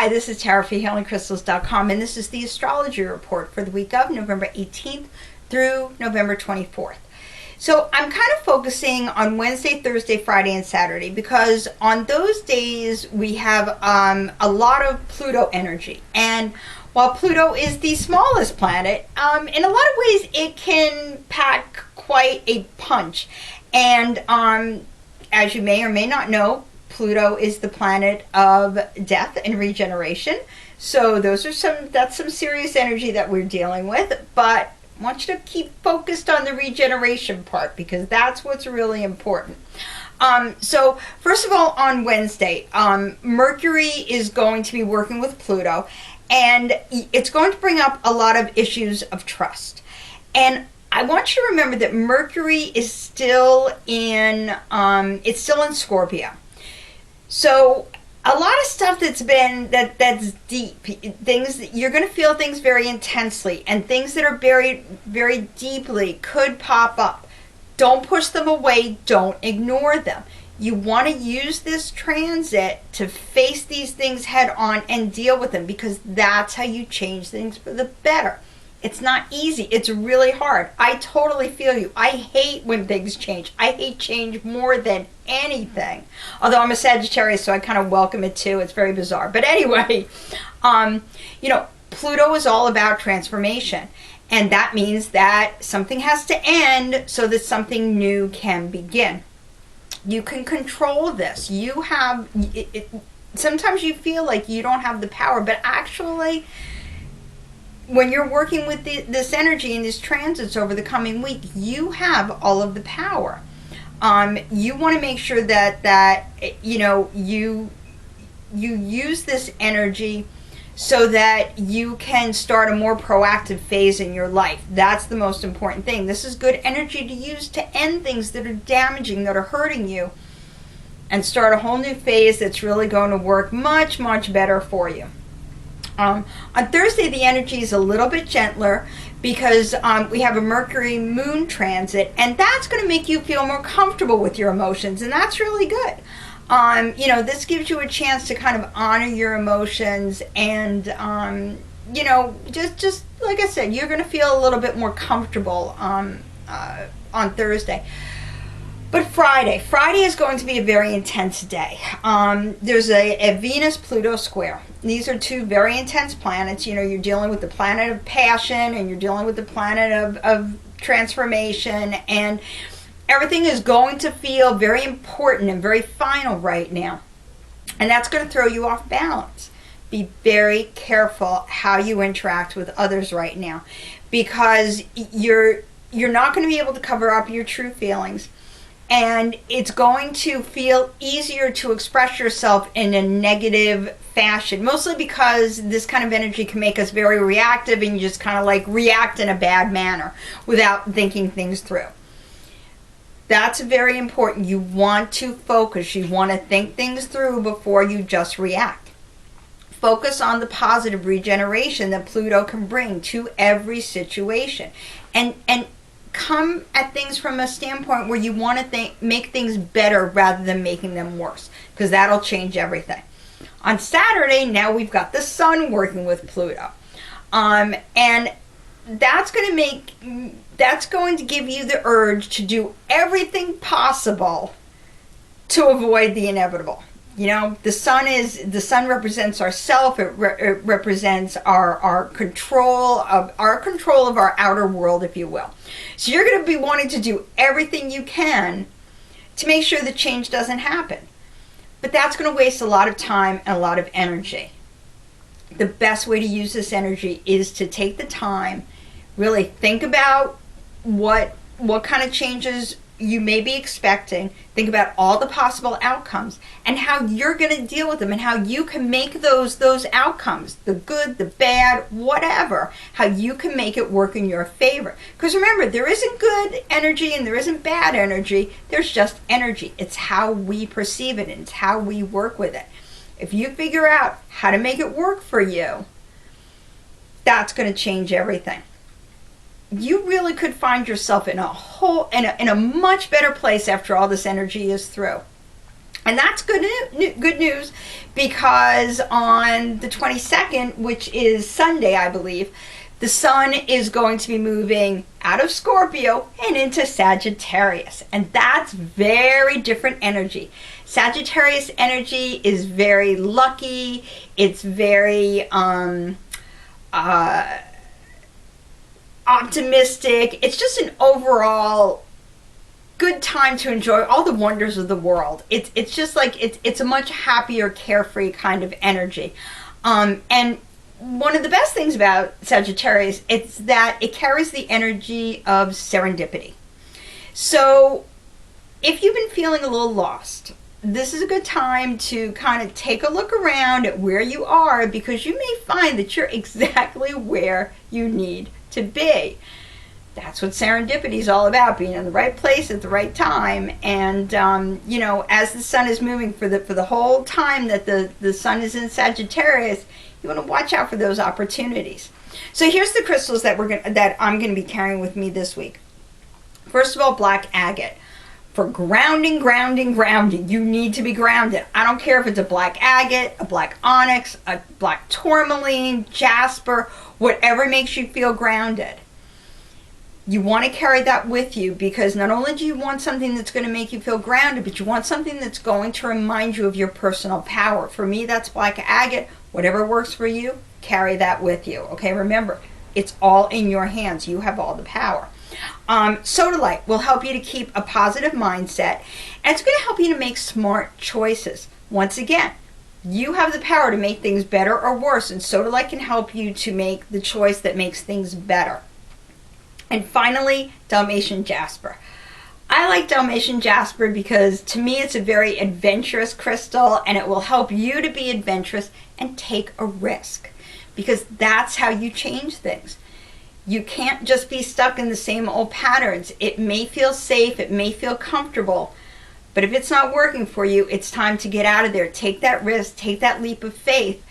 Hi, this is Tara for HealingCrystals.com, and this is the Astrology Report for the week of November 18th through November 24th. So I'm kind of focusing on Wednesday, Thursday, Friday, and Saturday because on those days we have a lot of Pluto energy. And while Pluto is the smallest planet, in a lot of ways it can pack quite a punch. And as you may or may not know, Pluto is the planet of death and regeneration. So that's some serious energy that we're dealing with. But I want you to keep focused on the regeneration part because that's what's really important. So first of all, on Wednesday, Mercury is going to be working with Pluto, and it's going to bring up a lot of issues of trust. And I want you to remember that Mercury is still in Scorpio. So a lot of stuff that's deep, things you're going to feel things very intensely, and things that are buried very deeply could pop up. Don't push them away. Don't ignore them. You want to use this transit to face these things head on and deal with them, because that's how you change things for the better. It's not easy. It's really hard. I totally feel you. I hate when things change. I hate change more than anything. Although I'm a Sagittarius, so I kind of welcome it too. It's very bizarre. But anyway, Pluto is all about transformation. And that means that something has to end so that something new can begin. You can control this. You have, sometimes you feel like you don't have the power, but actually, when you're working with this energy and these transits over the coming week, you have all of the power. You want to make sure that you use this energy so that you can start a more proactive phase in your life. That's the most important thing. This is good energy to use to end things that are damaging, that are hurting you, and start a whole new phase that's really going to work much, much better for you. On Thursday, the energy is a little bit gentler because we have a Mercury moon transit, and that's going to make you feel more comfortable with your emotions, and that's really good. This gives you a chance to kind of honor your emotions, and just like I said, you're going to feel a little bit more comfortable on Thursday. But Friday is going to be a very intense day. There's a Venus-Pluto square. These are two very intense planets. You're dealing with the planet of passion, and you're dealing with the planet of transformation, and everything is going to feel very important and very final right now. And that's going to throw you off balance. Be very careful how you interact with others right now, because you're not going to be able to cover up your true feelings. And it's going to feel easier to express yourself in a negative fashion, mostly because this kind of energy can make us very reactive, and you just kind of like react in a bad manner without thinking things through. That's very important. You want to focus. You want to think things through before you just react. Focus on the positive regeneration that Pluto can bring to every situation. And come at things from a standpoint where you want to make things better rather than making them worse, because that'll change everything. On Saturday, now we've got the sun working with Pluto, and that's going to give you the urge to do everything possible to avoid the inevitable. The sun represents ourself. It represents our control of our outer world, if you will. So you're going to be wanting to do everything you can to make sure the change doesn't happen. But that's going to waste a lot of time and a lot of energy. The best way to use this energy is to take the time, really think about what kind of changes you may be expecting. Think about all the possible outcomes and how you're going to deal with them, and how you can make those outcomes, the good, the bad, whatever, how you can make it work in your favor. Because remember, there isn't good energy and there isn't bad energy. There's just energy. It's how we perceive it, and it's how we work with it. If you figure out how to make it work for you, that's going to change everything. You really could find yourself in a much better place after all this energy is through. And that's good news, because on the 22nd, which is Sunday, I believe, the sun is going to be moving out of Scorpio and into Sagittarius. And that's very different energy. Sagittarius energy is very lucky. It's very optimistic. It's just an overall good time to enjoy all the wonders of the world. It's just like it's a much happier, carefree kind of energy. And one of the best things about Sagittarius, it's that it carries the energy of serendipity. So if you've been feeling a little lost, this is a good time to kind of take a look around at where you are, because you may find that you're exactly where you need to be. That's what serendipity is all about, being in the right place at the right time. And you know, as the sun is moving for the whole time that the sun is in Sagittarius, you want to watch out for those opportunities. So here's the crystals that I'm going to be carrying with me this week. First of all, black agate. For grounding, you need to be grounded. I don't care if it's a black agate, a black onyx, a black tourmaline, jasper, whatever makes you feel grounded. You want to carry that with you, because not only do you want something that's going to make you feel grounded, but you want something that's going to remind you of your personal power. For me, that's black agate. Whatever works for you, carry that with you. Okay, remember, it's all in your hands. You have all the power. Sodalite will help you to keep a positive mindset, and it's going to help you to make smart choices. Once again, you have the power to make things better or worse, and Sodalite can help you to make the choice that makes things better. And finally, Dalmatian jasper. I like Dalmatian jasper because to me it's a very adventurous crystal, and it will help you to be adventurous and take a risk, because that's how you change things. You can't just be stuck in the same old patterns. It may feel safe, it may feel comfortable, but if it's not working for you, it's time to get out of there. Take that risk, take that leap of faith,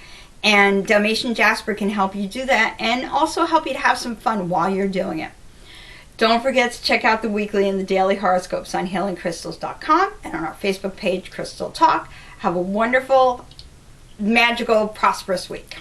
and Dalmatian jasper can help you do that, and also help you to have some fun while you're doing it. Don't forget to check out the weekly and the daily horoscopes on healingcrystals.com and on our Facebook page, Crystal Talk. Have a wonderful, magical, prosperous week.